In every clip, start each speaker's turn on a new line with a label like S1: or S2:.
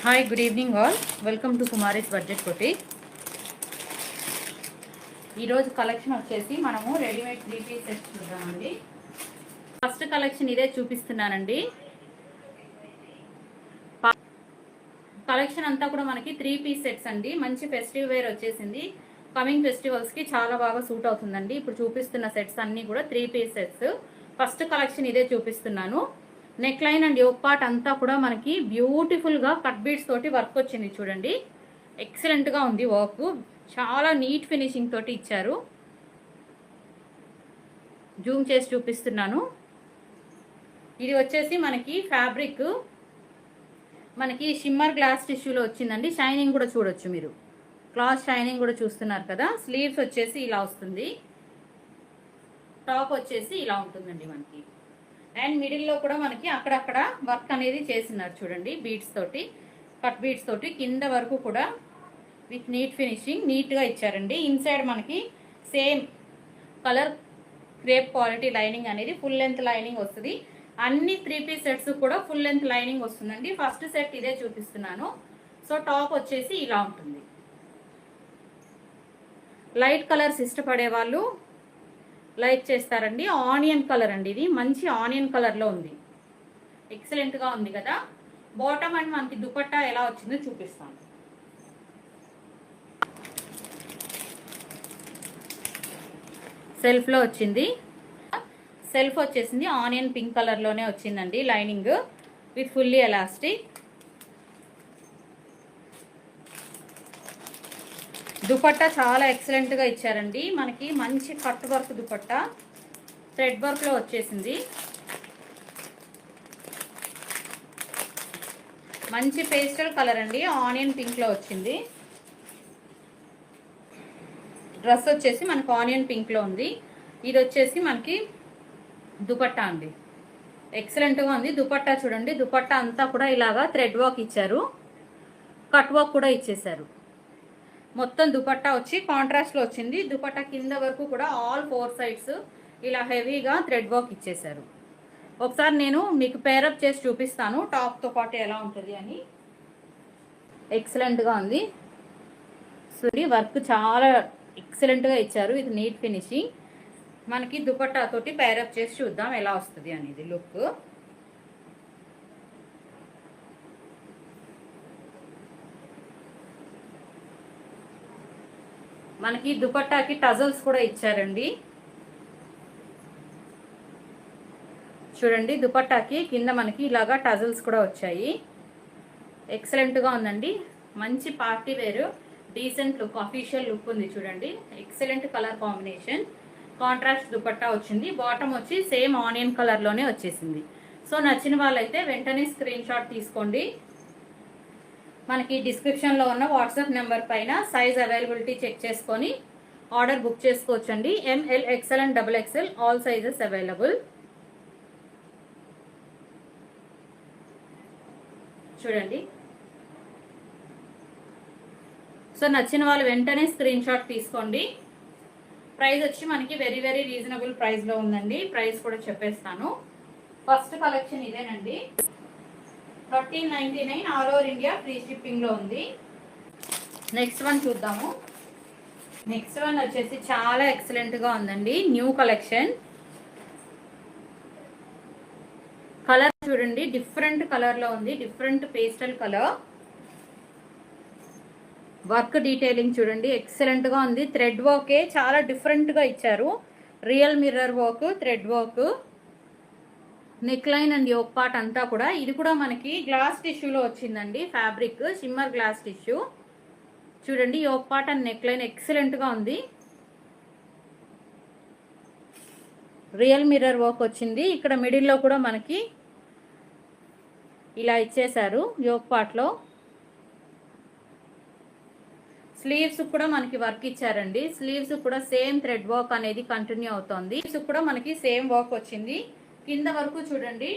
S1: Hi, good evening all. Welcome to Kumari's budget కొట్టి. ఈరోజు collection వచ్చేసి మనము రెడీమేడ్ 3 పీస్ సెట్స్ చూద్దామండి. ఫస్ట్ కలెక్షన్ ఇదే చూపిస్తున్నానండి. కలెక్షన్ అంతా కూడా మనకి 3 పీస్ సెట్స్ అండి. మంచి ఫెస్టివ్ వేర్ వచ్చేసింది. కమింగ్ ఫెస్టివల్స్కి చాలా బాగా సూట్ అవుతుందండి. ఇప్పుడు చూపిస్తున్న సెట్స్ అన్నీ కూడా 3 పీస్ సెట్స్. ఫస్ట్ కలెక్షన్ ఇదే చూపిస్తున్నాను. Neck line and yoke part అంతా కూడా మనకి బ్యూటిఫుల్గా కట్ బీడ్స్ తోటి వర్క్ వచ్చింది చూడండి. ఎక్సలెంట్గా ఉంది వర్క్. చాలా నీట్ ఫినిషింగ్ తోటి ఇచ్చారు. జూమ్ చేసి చూపిస్తున్నాను. ఇది వచ్చేసి మనకి ఫ్యాబ్రిక్ మనకి షిమ్మర్ గ్లాస్ టిష్యూలో వచ్చిందండి. షైనింగ్ కూడా చూడొచ్చు మీరు. క్లాత్ షైనింగ్ కూడా చూస్తున్నారు కదా. స్లీవ్స్ వచ్చేసి ఇలా వస్తుంది. టాప్ వచ్చేసి ఇలా ఉంటుందండి మనకి. అండ్ మిడిల్లో కూడా మనకి అక్కడక్కడ వర్క్ అనేది చేసినారు చూడండి. బీడ్స్ తోటి, కట్ బీడ్స్ తోటి కింద వరకు కూడా విత్ నీట్ ఫినిషింగ్ నీట్గా ఇచ్చారండి. ఇన్సైడ్ మనకి same colour crepe quality lining అనేది ఫుల్ లెంత్ లైనింగ్ వస్తుంది. అన్ని 3 పీస్ సెట్స్ కూడా ఫుల్ లెంత్ లైనింగ్ వస్తుందండి. ఫస్ట్ సెట్ ఇదే చూపిస్తున్నాను. సో టాప్ వచ్చేసి ఇలా ఉంటుంది. లైట్ కలర్స్ ఇష్టపడే వాళ్ళు లైక్ చేస్తారండి. ఆనియన్ కలర్ అండి, ఇది మంచి ఆనియన్ కలర్లో ఉంది. ఎక్సలెంట్గా ఉంది కదా. బాటమ్ అండ్ మనకి దుపట్టా ఎలా వచ్చిందో చూపిస్తాను. సెల్ఫ్లో వచ్చింది. సెల్ఫ్ వచ్చేసింది ఆనియన్ పింక్ కలర్లోనే వచ్చిందండి. Lining with fully elastic. Dupatta చాలా ఎక్సలెంట్గా ఇచ్చారండి. మనకి మంచి కట్ వర్క్ దుపట్టా థ్రెడ్ వర్క్లో వచ్చేసింది. మంచి పేస్టల్ కలర్ అండి, ఆనియన్ పింక్లో వచ్చింది. డ్రెస్ వచ్చేసి మనకు ఆనియన్ పింక్లో ఉంది. ఇది వచ్చేసి మనకి దుపట్టా అండి. ఎక్సలెంట్గా ఉంది. దుపట్టా చూడండి. దుపట్టా అంతా కూడా ఇలాగా థ్రెడ్ వర్క్ ఇచ్చారు, కట్ వర్క్ కూడా ఇచ్చేసారు. మొత్తం దుపట్టా వచ్చి కాంట్రాస్ట్లో వచ్చింది. దుపట్టా కింద వరకు కూడా ఆల్ 4 సైడ్స్ ఇలా హెవీగా థ్రెడ్ వర్క్ ఇచ్చేసారు. ఒకసారి నేను మీకు పేరప్ చేసి చూపిస్తాను టాప్తో పాటు ఎలా ఉంటుంది అని. ఎక్సలెంట్గా ఉంది. సారీ, వర్క్ చాలా ఎక్సలెంట్గా ఇచ్చారు. ఇది నీట్ ఫినిషింగ్. మనకి దుపట్టా తోటి పేరప్ చేసి చూద్దాం ఎలా వస్తుంది అనేది లుక్. మనకి దుపట్టాకి టజల్స్ కూడా ఇచ్చారండి చూడండి. దుపట్టాకి కింద మనకి ఇలాగా టజల్స్ కూడా వచ్చాయి. ఎక్సలెంట్గా ఉందండి. మంచి party wear decent look, official look ఉంది చూడండి. Excellent colour combination. Contrast dupatta వచ్చింది. బాటమ్ వచ్చి సేమ్ ఆనియన్ కలర్లోనే వచ్చేసింది. సో నచ్చిన వాళ్ళైతే వెంటనే స్క్రీన్ షాట్ తీసుకోండి. మనకి డిస్క్రిప్షన్లో ఉన్న వాట్సాప్ నెంబర్ పైన సైజ్ అవైలబిలిటీ చెక్ చేసుకొని ఆర్డర్ బుక్ చేసుకోవచ్చండి. ML, XL and XXL all sizes available. చూడండి. సో నచ్చిన వాళ్ళు వెంటనే స్క్రీన్ షాట్ తీసుకోండి. ప్రైస్ వచ్చి మనకి వెరీ వెరీ రీజనబుల్ ప్రైస్లో ఉందండి. ప్రైస్ కూడా చెప్పేస్తాను. ఫస్ట్ కలెక్షన్ ఇదేనండి. 1399 ఆల్ ఓవర్ ఇండియా ఫ్రీ షిప్పింగ్లో ఉంది. నెక్స్ట్ వన్ చూద్దాము. నెక్స్ట్ వన్ వచ్చేసి చాలా ఎక్సలెంట్గా ఉందండి. New collection. కలర్ చూడండి, డిఫరెంట్ కలర్లో ఉంది. Different pastel colour. Work detailing చూడండి, ఎక్సలెంట్గా ఉంది. థ్రెడ్ వర్కే చాలా డిఫరెంట్గా ఇచ్చారు. Real mirror work, thread work. Neck line and yoke part అంతా కూడా ఇది కూడా మనకి గ్లాస్ టిష్యూలో వచ్చిందండి. ఫ్యాబ్రిక్ షిమ్మర్ గ్లాస్ టిష్యూ చూడండి. Yoke part and neck line ఎక్సలెంట్గా ఉంది. రియల్ మిర్రర్ వర్క్ వచ్చింది. ఇక్కడ మిడిల్లో కూడా మనకి ఇలా ఇచ్చేసారు యోక్ పార్ట్లో. స్లీవ్స్ కూడా మనకి వర్క్ ఇచ్చారండి. స్లీవ్స్ కూడా సేమ్ థ్రెడ్ వర్క్ అనేది కంటిన్యూ అవుతోంది. స్లీవ్స్ కూడా మనకి సేమ్ వర్క్ వచ్చింది. కింద వరకు చూడండి.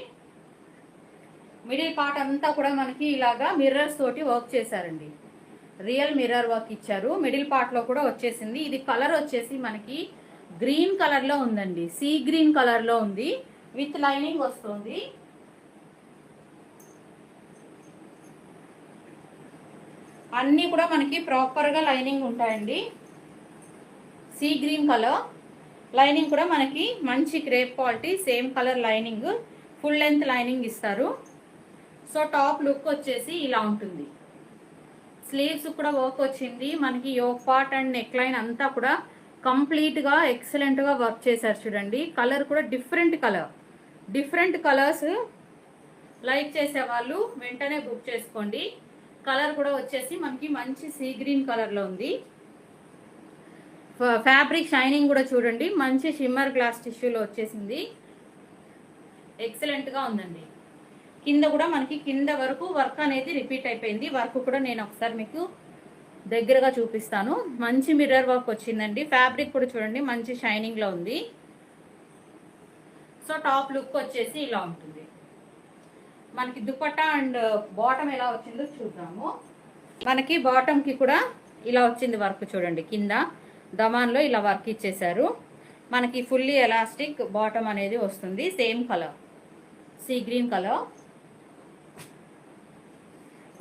S1: మిడిల్ పార్ట్ అంతా కూడా మనకి ఇలాగా మిర్రర్స్ తోటి వర్క్ చేశారండి. రియల్ మిర్రర్ వర్క్ ఇచ్చారు. మిడిల్ పార్ట్లో కూడా వచ్చేసింది. ఇది కలర్ వచ్చేసి మనకి గ్రీన్ కలర్లో ఉందండి. సీ గ్రీన్ కలర్లో ఉంది. విత్ లైనింగ్ వస్తుంది. అన్నీ కూడా మనకి ప్రాపర్గా లైనింగ్ ఉంటాయండి. సీ గ్రీన్ కలర్ లైనింగ్ కూడా మనకి మంచి crepe quality, same colour lining, full length lining ఇస్తారు. సో టాప్ లుక్ వచ్చేసి ఇలా ఉంటుంది. స్లీవ్స్ కూడా వర్క్ వచ్చింది మనకి. Yoke part and neck line అంతా కూడా కంప్లీట్గా ఎక్సలెంట్గా వర్క్ చేశారు చూడండి. కలర్ కూడా డిఫరెంట్ కలర్స్ లైక్ చేసే వాళ్ళు వెంటనే బుక్ చేసుకోండి. కలర్ కూడా వచ్చేసి మనకి మంచి సీ గ్రీన్ కలర్లో ఉంది. ఫ్యాబ్రిక్ షైనింగ్ కూడా చూడండి, మంచి షిమ్మర్ గ్లాస్ టిష్యూలో వచ్చేసింది. ఎక్సలెంట్గా ఉందండి. కింద కూడా మనకి కింద వరకు వర్క్ అనేది రిపీట్ అయిపోయింది. వర్క్ కూడా నేను ఒకసారి మీకు దగ్గరగా చూపిస్తాను. మంచి మిర్రర్ వర్క్ వచ్చిందండి. ఫ్యాబ్రిక్ కూడా చూడండి మంచి షైనింగ్లో ఉంది. సో టాప్ లుక్ వచ్చేసి ఇలా ఉంటుంది. మనకి దుపట్టా అండ్ బాటమ్ ఎలా వచ్చిందో చూద్దాము. మనకి బాటమ్కి కూడా ఇలా వచ్చింది వర్క్ చూడండి. కింద దమాన్లో ఇలా వర్క్ ఇచ్చేసారు. మనకి ఫుల్లీ ఎలాస్టిక్ బాటమ్ అనేది వస్తుంది. Same colour sea green colour.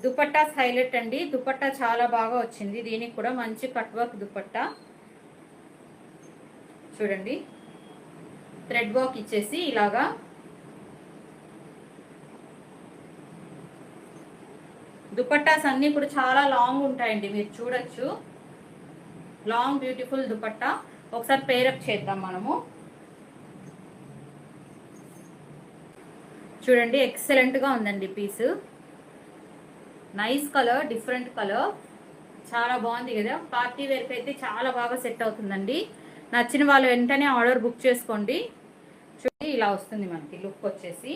S1: Dupattas highlight అండి. దుపట్టా చాలా బాగా వచ్చింది. దీనికి కూడా మంచి కట్ వర్క్ దుపట్టా చూడండి. థ్రెడ్ వర్క్ ఇచ్చేసి ఇలాగా దుపట్టాస్ అన్నీ కూడా చాలా లాంగ్ ఉంటాయండి, మీరు చూడొచ్చు. Long beautiful dupatta. ఒకసారి పేరప్ చేద్దాం మనము. చూడండి ఎక్సలెంట్గా ఉందండి piece. Nice colour, different colour, చాలా బాగుంది కదా. పార్టీ వేర్కి అయితే చాలా బాగా సెట్ అవుతుందండి. నచ్చిన వాళ్ళు వెంటనే ఆర్డర్ బుక్ చేసుకోండి. చూడండి ఇలా వస్తుంది మనకి లుక్ వచ్చేసి.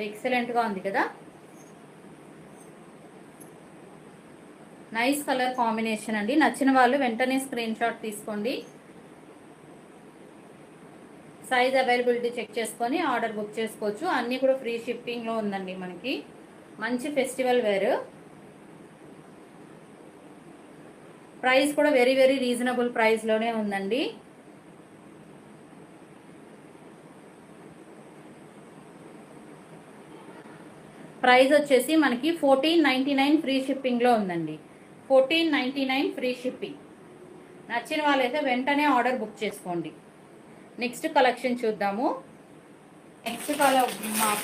S1: ఎక్సలెంట్గా ఉంది కదా. నైస్ కలర్ కాంబినేషన్ అండి. నచ్చిన వాళ్ళు వెంటనే స్క్రీన్ షాట్ తీసుకోండి. సైజ్ అవైలబిలిటీ చెక్ చేసుకొని ఆర్డర్ బుక్ చేసుకోవచ్చు. అన్నీ కూడా ఫ్రీ షిప్పింగ్లో ఉందండి మనకి. మంచి ఫెస్టివల్ వేర్. ప్రైస్ కూడా వెరీ వెరీ రీజనబుల్ ప్రైస్లోనే ఉందండి. ప్రైస్ వచ్చేసి మనకి 1499 ఫ్రీ షిప్పింగ్లో ఉందండి. 1499 ఫ్రీ షిప్పింగ్. నచ్చిన వాళ్ళైతే వెంటనే ఆర్డర్ బుక్ చేసుకోండి. నెక్స్ట్ కలెక్షన్ చూద్దాము. నెక్స్ట్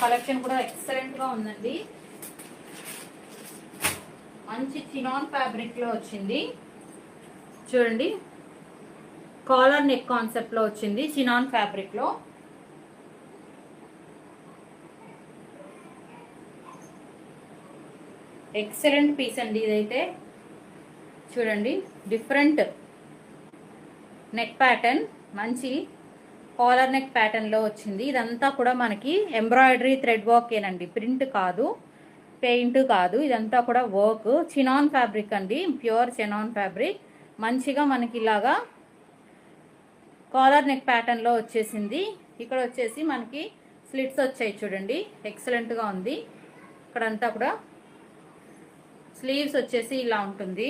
S1: కలెక్షన్ కూడా ఎక్సలెంట్గా ఉందండి. మంచి చినాన్ ఫ్యాబ్రిక్లో వచ్చింది చూడండి. కాలర్ నెక్ కాన్సెప్ట్లో వచ్చింది చినాన్ ఫ్యాబ్రిక్లో. ఎక్సలెంట్ పీస్ అండి ఇదైతే. చూడండి డిఫరెంట్ నెక్ ప్యాటర్న్, మంచి కాలర్ నెక్ ప్యాటర్న్లో వచ్చింది. ఇదంతా కూడా మనకి ఎంబ్రాయిడరీ థ్రెడ్ వర్క్ ఏనండి, ప్రింట్ కాదు, పెయింట్ కాదు. ఇదంతా కూడా వర్క్. చినాన్ ఫ్యాబ్రిక్ అండి, ప్యూర్ చినాన్ ఫ్యాబ్రిక్. మంచిగా మనకి ఇలాగా కాలర్ నెక్ ప్యాటర్న్లో వచ్చేసింది. ఇక్కడ వచ్చేసి మనకి స్లిట్స్ వచ్చాయి చూడండి. ఎక్సలెంట్గా ఉంది. ఇక్కడంతా కూడా స్లీవ్స్ వచ్చేసి ఇలా ఉంటుంది.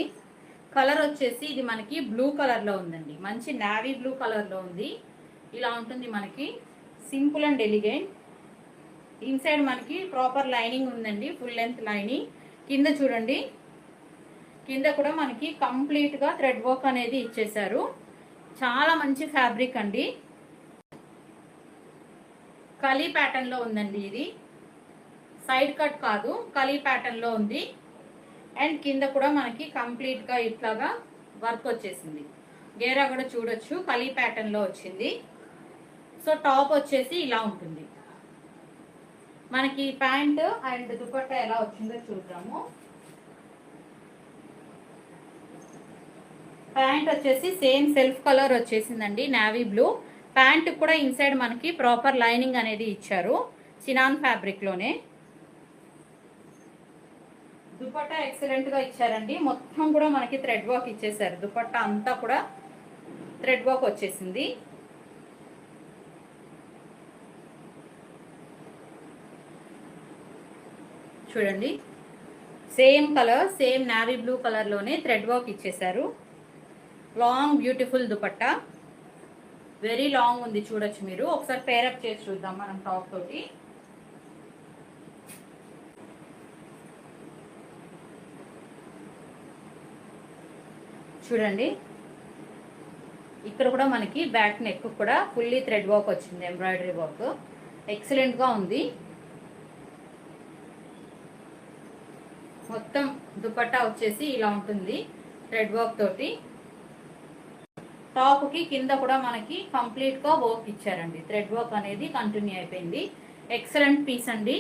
S1: కలర్ వచ్చేసి ఇది మనకి బ్లూ కలర్లో ఉందండి. మంచి నావీ బ్లూ కలర్లో ఉంది. ఇలా ఉంటుంది మనకి. Simple and elegant. ఇన్సైడ్ మనకి ప్రాపర్ లైనింగ్ ఉందండి, ఫుల్ లెంత్ లైనింగ్. కింద చూడండి, కింద కూడా మనకి కంప్లీట్గా థ్రెడ్ వర్క్ అనేది ఇచ్చేసారు. చాలా మంచి ఫ్యాబ్రిక్ అండి. కలీ ప్యాటర్న్లో ఉందండి ఇది. సైడ్ కట్ కాదు, కలీ ప్యాటర్న్లో ఉంది. అండ్ కింద కూడా మనకి కంప్లీట్గా ఇట్లాగా వర్క్ వచ్చేసింది. గేరా కూడా చూడొచ్చు, కలీ ప్యాటర్న్లో వచ్చింది. సో టాప్ వచ్చేసి ఇలా ఉంటుంది. మనకి ప్యాంట్ అండ్ దుపట్టా ఎలా వచ్చిందో చూద్దాము. ప్యాంట్ వచ్చేసి సేమ్ సెల్ఫ్ కలర్ వచ్చేసిందండి, నావీ బ్లూ. ప్యాంట్ కూడా ఇన్సైడ్ మనకి ప్రాపర్ లైనింగ్ అనేది ఇచ్చారు, చినాన్ ఫ్యాబ్రిక్లోనే. దుపట్టా ఎక్సలెంట్గా ఇచ్చారండి. మొత్తం కూడా మనకి థ్రెడ్ వర్క్ ఇచ్చేసారు. దుపట్టా అంతా కూడా థ్రెడ్ వర్క్ వచ్చేసింది. చూడండి same colour, same navy blue కలర్లోనే థ్రెడ్ వర్క్ ఇచ్చేసారు. Long beautiful dupatta, very long ఉంది చూడొచ్చు మీరు. ఒకసారి పేరప్ చేసి చూద్దాం మనం టాప్ తోటి. చూడండి, ఇక్కడ కూడా మనకి బ్యాక్ నెక్ కూడా ఫుల్లీ థ్రెడ్ వర్క్ వచ్చింది, ఎంబ్రాయిడరీ వర్క్ ఎక్సలెంట్గా ఉంది. మొత్తం దుపట్టా వచ్చేసి ఇలా ఉంటుంది థ్రెడ్ వర్క్ తోటి. టాప్కి కింద కూడా మనకి కంప్లీట్గా వర్క్ ఇచ్చారండి, థ్రెడ్ వర్క్ అనేది కంటిన్యూ అయిపోయింది. ఎక్సలెంట్ పీస్ అండి.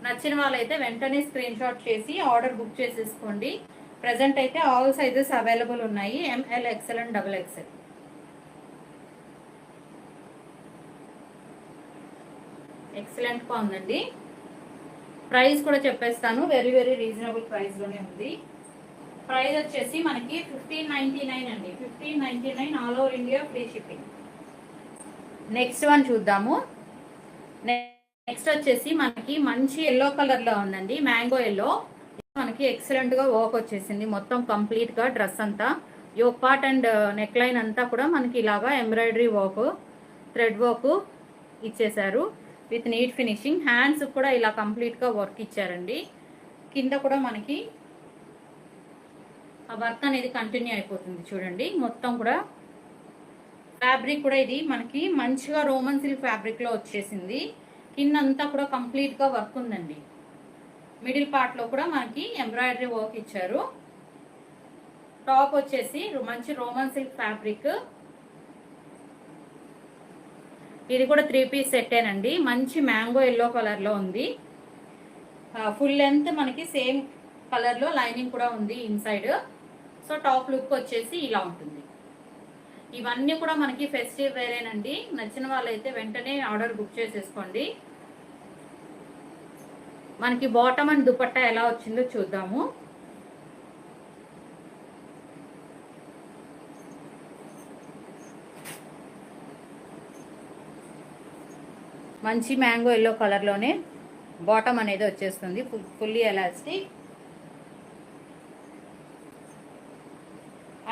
S1: నచ్చిన వాళ్ళైతే వెంటనే స్క్రీన్ షాట్ చేసి ఆర్డర్ బుక్ చేసేసుకోండి. ప్రజెంట్ అయితే ఆల్ సైజెస్ అవైలబుల్ ఉన్నాయి, M L, XL and double XL. ఎక్సలెంట్గా ఉందండి. ప్రైస్ కూడా చెప్పేస్తాను, వెరీ వెరీ రీజనబుల్ ప్రైస్లోనే ఉంది. ప్రైస్ వచ్చేసి మనకి 1599 అండి, 1599 all over India free shipping. Next one చూద్దాము. నెక్స్ట్ వచ్చేసి మనకి మంచి ఎల్లో కలర్లో ఉందండి, మ్యాంగో ఎల్లో. మనకి ఎక్సలెంట్గా వర్క్ వచ్చేసింది మొత్తం కంప్లీట్గా. డ్రెస్ అంతా yoke part and neck line అంతా కూడా మనకి ఇలాగా ఎంబ్రాయిడరీ వర్క్, థ్రెడ్ వర్క్ ఇచ్చేసారు విత్ నీట్ ఫినిషింగ్. హ్యాండ్స్ కూడా ఇలా కంప్లీట్గా వర్క్ ఇచ్చారండి. కింద కూడా మనకి ఆ వర్క్ అనేది కంటిన్యూ అయిపోతుంది చూడండి. మొత్తం కూడా ఫ్యాబ్రిక్ కూడా ఇది మనకి మంచిగా రోమన్ సిల్క్ ఫ్యాబ్రిక్లో వచ్చేసింది. కింద అంతా కూడా కంప్లీట్గా వర్క్ ఉందండి. మిడిల్ పార్ట్లో కూడా మనకి ఎంబ్రాయిడరీ వర్క్ ఇచ్చారు. టాప్ వచ్చేసి మంచి రోమన్ సిల్క్ ఫ్యాబ్రిక్. ఇది కూడా 3 పీస్ సెట్టేనండి. మంచి మ్యాంగో ఎల్లో కలర్లో ఉంది. ఫుల్ లెంత్ మనకి సేమ్ కలర్లో లైనింగ్ కూడా ఉంది ఇన్సైడ్. సో టాప్ లుక్ వచ్చేసి ఇలా ఉంటుంది. ఇవన్నీ కూడా మనకి ఫెస్టివ్ వేరేనండి. నచ్చిన వాళ్ళైతే వెంటనే ఆర్డర్ బుక్ చేసేసుకోండి. మనకి బాటమ్ అండ్ దుపట్టా ఎలా వచ్చిందో చూద్దాము. మంచి మ్యాంగో ఎల్లో కలర్లోనే బాటమ్ అనేది వచ్చేస్తుంది, ఫుల్లీ ఎలాస్టిక్.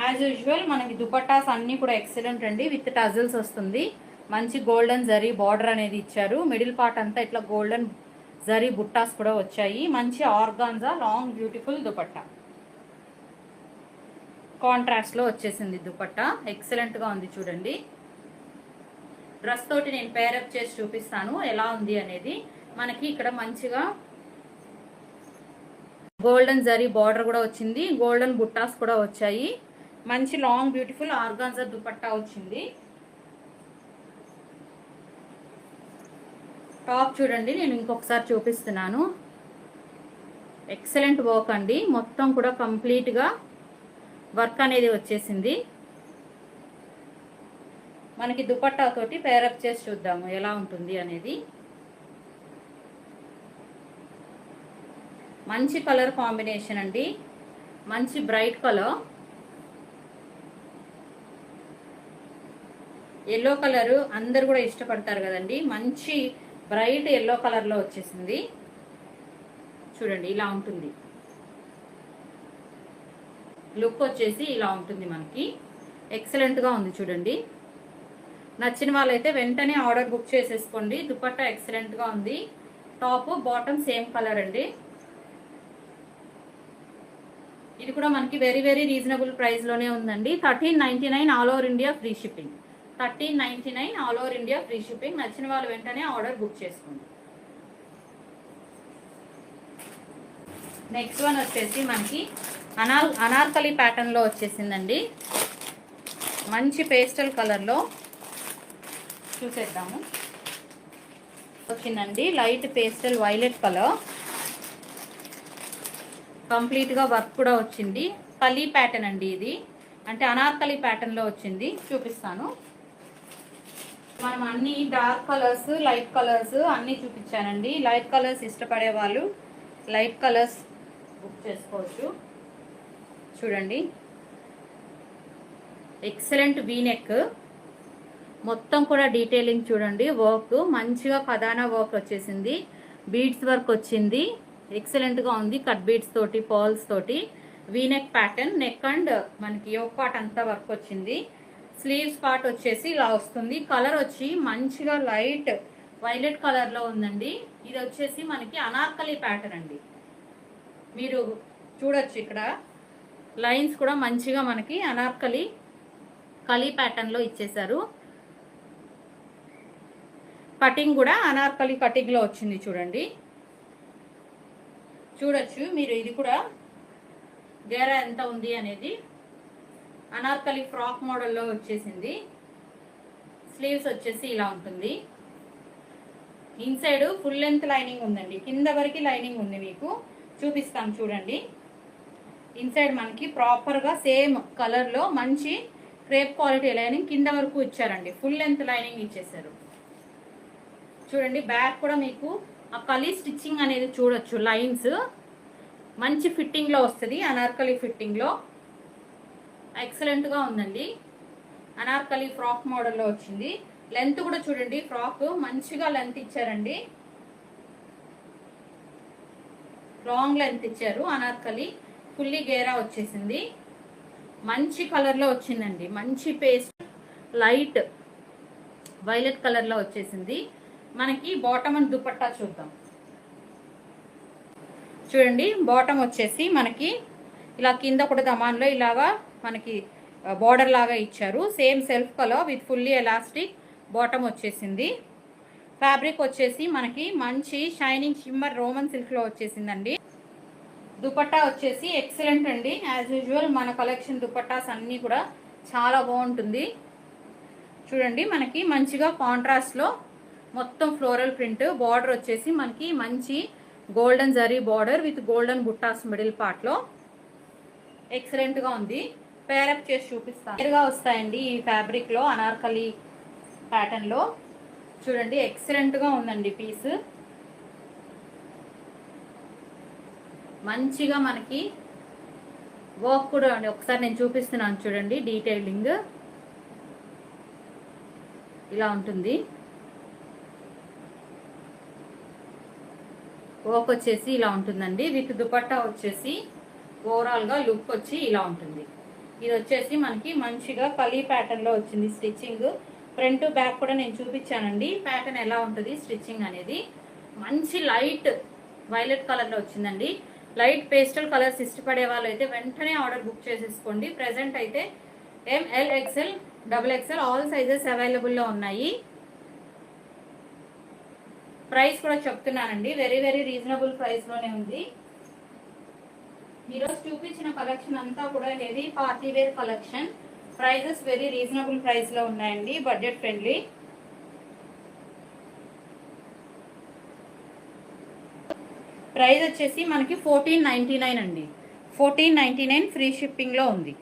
S1: యాజ్ యూజువల్ మనకి దుపట్టాస్ అన్నీ కూడా ఎక్సలెంట్ అండి, విత్ టజల్స్ వస్తుంది. మంచి గోల్డెన్ జరీ బార్డర్ అనేది ఇచ్చారు. మిడిల్ పార్ట్ అంతా ఇట్లా గోల్డెన్ జరీ బుట్టాస్ కూడా వచ్చాయి. మంచి ఆర్గాన్జా లాంగ్ బ్యూటిఫుల్ దుపట్టా కాంట్రాస్ట్లో వచ్చేసింది. దుపట్టా ఎక్సలెంట్గా ఉంది చూడండి. డ్రెస్ తోటి నేను పేరప్ చేసి చూపిస్తాను ఎలా ఉంది అనేది. మనకి ఇక్కడ మంచిగా గోల్డెన్ జరీ బార్డర్ కూడా వచ్చింది, గోల్డెన్ బుట్టాస్ కూడా వచ్చాయి. మంచి లాంగ్ బ్యూటిఫుల్ ఆర్గాన్జా దుపట్టా వచ్చింది. టాప్ చూడండి, నేను ఇంకొకసారి చూపిస్తున్నాను. ఎక్సలెంట్ వర్క్ అండి, మొత్తం కూడా కంప్లీట్గా వర్క్ అనేది వచ్చేసింది. మనకి దుపట్టా తోటి పేరప్ చేసి చూద్దాము ఎలా ఉంటుంది అనేది. మంచి కలర్ కాంబినేషన్ అండి, మంచి బ్రైట్ కలర్. ఎల్లో కలర్ అందరు కూడా ఇష్టపడతారు కదండి. మంచి బ్రైట్ ఎల్లో కలర్లో వచ్చేసింది చూడండి. ఇలా ఉంటుంది లుక్ వచ్చేసి, ఇలా ఉంటుంది మనకి. ఎక్సలెంట్గా ఉంది చూడండి. నచ్చిన వాళ్ళైతే వెంటనే ఆర్డర్ బుక్ చేసేసుకోండి. దుపట్టా ఎక్సలెంట్గా ఉంది. టాప్ బాటమ్ సేమ్ కలర్ అండి. ఇది కూడా మనకి వెరీ వెరీ రీజనబుల్ ప్రైస్లోనే ఉందండి. 1399 all over India free shipping. 1399 all over India free shipping. నచ్చిన వాళ్ళు వెంటనే ఆర్డర్ బుక్ చేసుకోండి. నెక్స్ట్ వన్ వచ్చేసి మనకి అనార్కలి ప్యాటర్న్లో వచ్చేసిందండి. మంచి పేస్టల్ కలర్లో చూసేద్దాము. వచ్చిందండి లైట్ పేస్టల్ వైలెట్ కలర్. కంప్లీట్గా వర్క్ కూడా వచ్చింది. కలీ ప్యాటర్న్ అండి ఇది, అంటే అనార్కలి ప్యాటర్న్లో వచ్చింది. చూపిస్తాను. మనం అన్ని డార్క్ కలర్స్, లైట్ కలర్స్ అన్నీ చూపించానండి. లైట్ కలర్స్ ఇష్టపడే వాళ్ళు లైట్ కలర్స్ బుక్ చేసుకోవచ్చు. చూడండి, ఎక్సలెంట్ వీనెక్. మొత్తం కూడా డీటెయిలింగ్ చూడండి. వర్క్ మంచిగా ఖదానా వర్క్ వచ్చేసింది, బీడ్స్ వర్క్ వచ్చింది. ఎక్సలెంట్గా ఉంది. కట్ బీడ్స్ తోటి, పర్ల్స్ తోటి వీనెక్ ప్యాటర్న్. నెక్ అండ్ మనకి యోక్ పార్ట్ అంతా వర్క్ వచ్చింది. స్లీవ్స్ పార్ట్ వచ్చేసి ఇలా వస్తుంది. కలర్ వచ్చి మంచిగా లైట్ వైలెట్ కలర్లో ఉందండి. ఇది వచ్చేసి మనకి అనార్కలి ప్యాటర్న్ అండి. మీరు చూడొచ్చు ఇక్కడ లైన్స్ కూడా మంచిగా మనకి అనార్కలి కలీ ప్యాటర్న్లో ఇచ్చేసారు. కటింగ్ కూడా అనార్కలి కటింగ్లో వచ్చింది చూడండి, చూడొచ్చు మీరు. ఇది కూడా గేరా ఎంత ఉంది అనేది అనార్కలి ఫ్రాక్ మోడల్లో వచ్చేసింది. స్లీవ్స్ వచ్చేసి ఇలా ఉంటుంది. ఇన్సైడ్ ఫుల్ లెంత్ లైనింగ్ ఉందండి, కింద వరకు లైనింగ్ ఉంది, మీకు చూపిస్తాను చూడండి. ఇన్సైడ్ మనకి ప్రాపర్గా సేమ్ కలర్లో మంచి క్రేప్ క్వాలిటీ లైనింగ్ కింద వరకు ఇచ్చారండి, ఫుల్ లెంత్ లైనింగ్ ఇచ్చేసారు చూడండి. బ్యాక్ కూడా మీకు ఆ కలీ స్టిచ్చింగ్ అనేది చూడొచ్చు, లైన్స్ మంచి ఫిట్టింగ్లో వస్తుంది, అనార్కలి ఫిట్టింగ్లో ఎక్సలెంట్గా ఉందండి. అనార్కలి ఫ్రాక్ మోడల్లో వచ్చింది. లెంత్ కూడా చూడండి, ఫ్రాక్ మంచిగా లెంత్ ఇచ్చారండి, లాంగ్ లెంత్ ఇచ్చారు. అనార్కలి ఫుల్లీ గేరా వచ్చేసింది, మంచి కలర్లో వచ్చిందండి, మంచి పేస్ట్ లైట్ వైలెట్ కలర్లో వచ్చేసింది. మనకి బాటమ్ అండ్ దుపట్టా చూద్దాం చూడండి. బాటమ్ వచ్చేసి మనకి ఇలా కింద కూడా దమాన్లో ఇలాగా మనకి బార్డర్ లాగా ఇచ్చారు, same self colour with fully elastic bottom వచ్చేసింది. ఫ్యాబ్రిక్ వచ్చేసి మనకి మంచి షైనింగ్ షిమ్మర్ రోమన్ సిల్క్లో వచ్చేసిందండి. దుపట్టా వచ్చేసి ఎక్సలెంట్ అండి, యాజ్ యూజువల్ మన కలెక్షన్ దుపట్టాస్ అన్నీ కూడా చాలా బాగుంటుంది చూడండి. మనకి మంచిగా కాంట్రాస్ట్లో మొత్తం ఫ్లోరల్ ప్రింట్, బార్డర్ వచ్చేసి మనకి మంచి golden zari border with golden buttas middle పార్ట్లో ఎక్సలెంట్గా ఉంది. పేరప్ చేసి చూపిస్తాను. నేరుగా వస్తాయండి ఈ ఫ్యాబ్రిక్లో అనార్కలి ప్యాటర్న్లో చూడండి, ఎక్సలెంట్గా ఉందండి పీస్. మంచిగా మనకి వర్క్ కూడా ఒకసారి నేను చూపిస్తున్నాను చూడండి, డీటెయిలింగ్ ఇలా ఉంటుంది. వర్క్ వచ్చేసి ఇలా ఉంటుందండి, విత్ దుపట్టా వచ్చేసి ఓవరాల్గా లుక్ వచ్చి ఇలా ఉంటుంది. ఇది వచ్చేసి మనకి మంచిగా కలీ ప్యాటర్న్లో వచ్చింది స్టిచ్చింగ్. ఫ్రంట్ బ్యాక్ కూడా నేను చూపించానండి ప్యాటర్న్ ఎలా ఉంటుంది స్టిచ్చింగ్ అనేది. మంచి లైట్ వైలెట్ కలర్లో వచ్చిందండి. లైట్ పేస్టల్ కలర్స్ ఇష్టపడే వాళ్ళు అయితే వెంటనే ఆర్డర్ బుక్ చేసేసుకోండి. ప్రెజెంట్ అయితే ML XL XXL all sizes అవైలబుల్లో ఉన్నాయి. ప్రైస్ కూడా చెప్తున్నానండి, వెరీ వెరీ రీజనబుల్ ప్రైస్లోనే ఉంది. ఈరోజు చూపించిన కలెక్షన్ అంతా కూడా heavy party wear collection. Prices very reasonable ప్రైస్లో ఉన్నాయండి, బడ్జెట్ ఫ్రెండ్లీ. ప్రైస్ వచ్చేసి మనకి 1499 అండి, 1499 ఫ్రీ షిప్పింగ్లో ఉంది.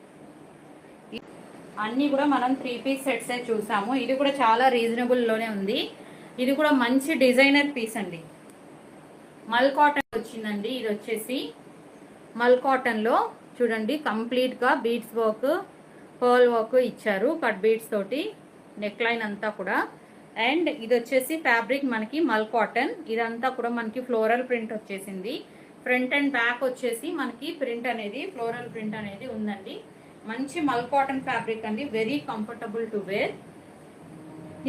S1: అన్నీ కూడా మనం 3 పీస్ సెట్సే చూసాము. ఇది కూడా చాలా రీజనబుల్లోనే ఉంది. ఇది కూడా మంచి డిజైనర్ పీస్ అండి, మల్ కాటన్ వచ్చిందండి. ఇది వచ్చేసి మల్ కాటన్లో చూడండి, కంప్లీట్గా బీడ్స్ వర్క్ పర్ల్ వర్క్ ఇచ్చారు, కట్ బీడ్స్ తోటి నెక్ లైన్ అంతా కూడా. అండ్ ఇది వచ్చేసి ఫ్యాబ్రిక్ మనకి మల్ కాటన్, ఇదంతా కూడా మనకి ఫ్లోరల్ ప్రింట్ వచ్చేసింది. ఫ్రంట్ అండ్ బ్యాక్ వచ్చేసి మనకి ప్రింట్ అనేది ఫ్లోరల్ ప్రింట్ అనేది ఉందండి. మంచి మల్ కాటన్ ఫ్యాబ్రిక్ అండి, వెరీ కంఫర్టబుల్ టు వేర్.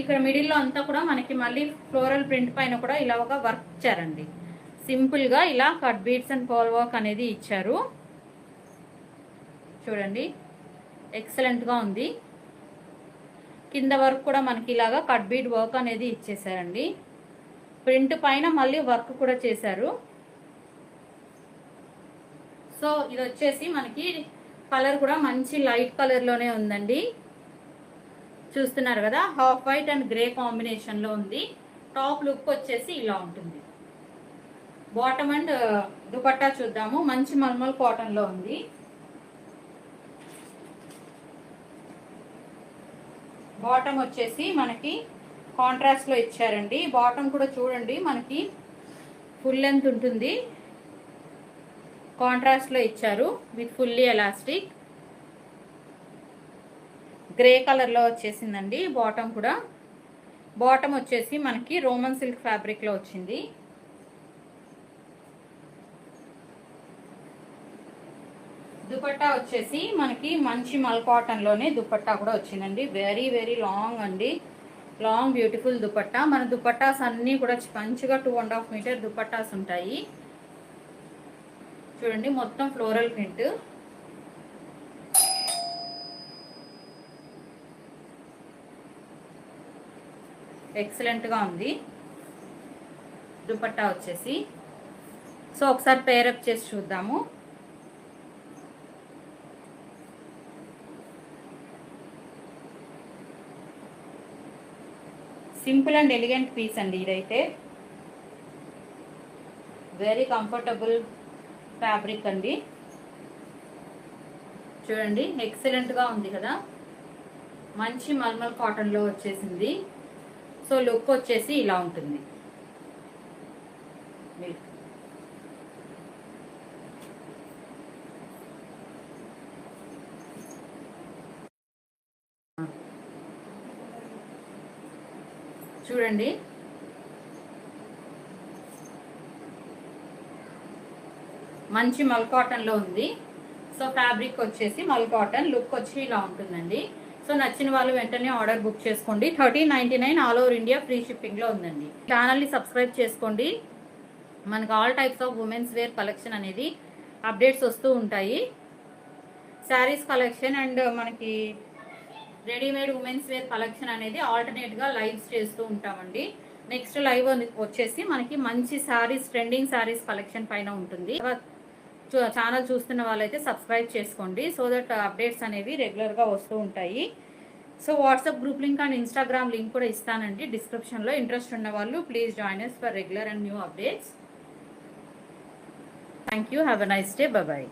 S1: ఇక్కడ మిడిల్లో అంతా కూడా మనకి మళ్ళీ ఫ్లోరల్ ప్రింట్ పైన కూడా ఇలా ఒక వర్క్ ఇచ్చారండి, సింపుల్గా ఇలా cut beads and pearl work అనేది ఇచ్చారు చూడండి, ఎక్సలెంట్గా ఉంది. కింద వర్క్ కూడా మనకి ఇలాగా కట్ బీడ్ వర్క్ అనేది ఇచ్చేసారండి. ప్రింట్ పైన మళ్ళీ వర్క్ కూడా చేశారు. సో ఇది వచ్చేసి మనకి కలర్ కూడా మంచి లైట్ కలర్లోనే ఉందండి, చూస్తున్నారు కదా. హాఫ్ వైట్ అండ్ గ్రే కాంబినేషన్లో ఉంది. టాప్ లుక్ వచ్చేసి ఇలా ఉంటుంది. బాటమ్ అండ్ దుపట్టా చూద్దాము. మంచి మల్మల్ కాటన్లో ఉంది. బాటమ్ వచ్చేసి మనకి కాంట్రాస్ట్లో ఇచ్చారండి. బాటమ్ కూడా చూడండి మనకి ఫుల్ లెంత్ ఉంటుంది, కాంట్రాస్ట్లో ఇచ్చారు విత్ ఫుల్లీ ఎలాస్టిక్. గ్రే కలర్లో వచ్చేసిందండి బాటమ్ కూడా. బాటమ్ వచ్చేసి మనకి రోమన్ సిల్క్ ఫ్యాబ్రిక్లో వచ్చింది. దుపట్టా వచ్చేసి మనకి మంచి మల్ కాటన్లోనే దుపట్టా కూడా వచ్చిందండి. వెరీ వెరీ లాంగ్ అండి, లాంగ్ బ్యూటిఫుల్ దుపట్టా. మన దుపట్టాస్ అన్నీ కూడా మంచిగా 2.5 మీటర్ దుపట్టాస్ ఉంటాయి చూడండి. మొత్తం ఫ్లోరల్ ప్రింట్, ఎక్సలెంట్గా ఉంది. దుపట్టా వచ్చేసి సో ఒకసారి పేరప్ చేసి చూద్దాము. సింపుల్ అండ్ ఎలిగెంట్ పీస్ అండి ఇదైతే. వెరీ కంఫర్టబుల్ ఫ్యాబ్రిక్ అండి. చూడండి ఎక్సలెంట్గా ఉంది కదా, మంచి మల్మల్ కాటన్లో వచ్చేసింది. సో లుక్ వచ్చేసి ఇలా ఉంటుంది. చూడండి మంచి మల్ కాటన్లో ఉంది. సో ఫ్యాబ్రిక్ వచ్చేసి మల్ కాటన్, లుక్ వచ్చి ఇలా ఉంటుందండి. సో నచ్చిన వాళ్ళు వెంటనే ఆర్డర్ బుక్ చేసుకోండి. 1399 ఆల్ ఓవర్ ఇండియా ఫ్రీ షిప్పింగ్లో ఉందండి. ఛానల్ని సబ్స్క్రైబ్ చేసుకోండి. మనకు all types of womens wear collection అనేది అప్డేట్స్ వస్తూ ఉంటాయి. శారీస్ కలెక్షన్ అండ్ మనకి రెడీమేడ్ ఉమెన్స్ వేర్ కలెక్షన్ అనేది ఆల్టర్నేట్గా లైవ్స్ చేస్తూ ఉంటామండి. నెక్స్ట్ లైవ్ వచ్చేసి మనకి మంచి శారీస్, ట్రెండింగ్ శారీస్ కలెక్షన్ పైన ఉంటుంది. ఛానల్ చూస్తున్న వాళ్ళైతే సబ్స్క్రైబ్ చేసుకోండి సో దట్ అప్డేట్స్ అనేవి రెగ్యులర్గా వస్తూ ఉంటాయి. So WhatsApp group link and Instagram link కూడా ఇస్తానండి డిస్క్రిప్షన్లో. ఇంట్రెస్ట్ ఉన్న వాళ్ళు please join us for regular and new updates. Thank you. Have a nice day. Bye.